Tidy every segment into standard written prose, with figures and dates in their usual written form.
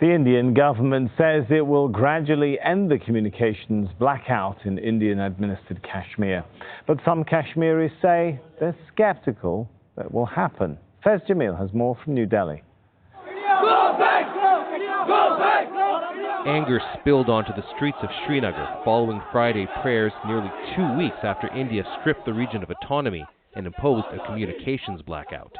The Indian government says it will gradually end the communications blackout in Indian-administered Kashmir. But some Kashmiris say they're skeptical that it will happen. Fez Jamil has more from New Delhi. Go back! Go back! Anger spilled onto the streets of Srinagar following Friday prayers nearly 2 weeks after India stripped the region of autonomy and imposed a communications blackout.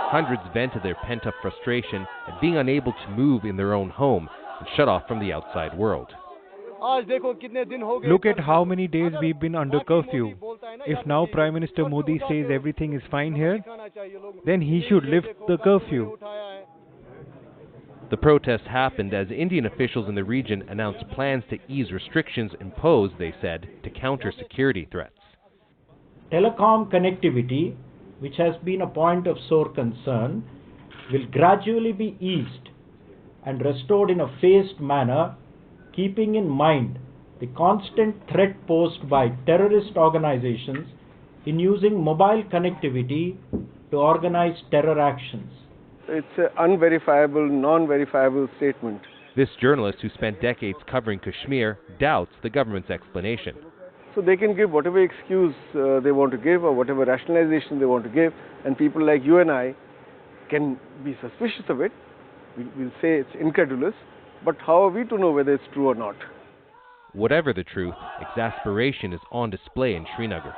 Hundreds vented their pent-up frustration at being unable to move in their own home and shut off from the outside world. Look at how many days we've been under curfew. If now Prime Minister Modi says everything is fine here, then he should lift the curfew. The protests happened as Indian officials in the region announced plans to ease restrictions imposed, they said, to counter security threats. Telecom connectivity, which has been a point of sore concern, will gradually be eased and restored in a phased manner, keeping in mind the constant threat posed by terrorist organizations in using mobile connectivity to organize terror actions. It's an unverifiable, non-verifiable statement. This journalist, who spent decades covering Kashmir, doubts the government's explanation. So they can give whatever excuse they want to give or whatever rationalization they want to give, and people like you and I can be suspicious of it. We'll say it's incredulous, but how are we to know whether it's true or not? Whatever the truth, exasperation is on display in Srinagar.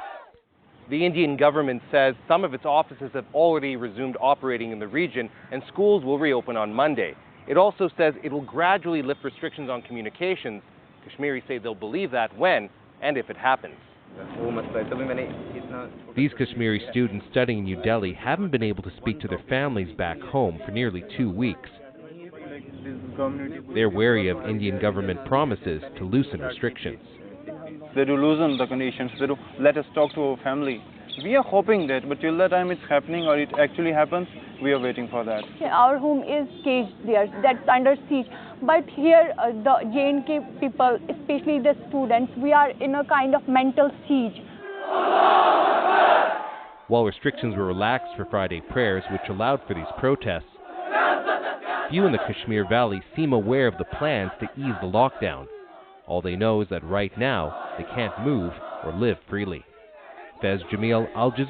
The Indian government says some of its offices have already resumed operating in the region and schools will reopen on Monday. It also says it will gradually lift restrictions on communications. Kashmiris say they'll believe that when and if it happens. These Kashmiri students studying in New Delhi haven't been able to speak to their families back home for nearly 2 weeks. They're wary of Indian government promises to loosen restrictions. They do loosen the conditions, they do let us talk to our family. We are hoping that, but till the time it's happening or it actually happens, we are waiting for that. Our home is caged there, that's under siege. But here, the J&K people, especially the students, we are in a kind of mental siege. While restrictions were relaxed for Friday prayers, which allowed for these protests, few in the Kashmir Valley seem aware of the plans to ease the lockdown. All they know is that right now, they can't move or live freely. Fez Jamil, Al Jazeera.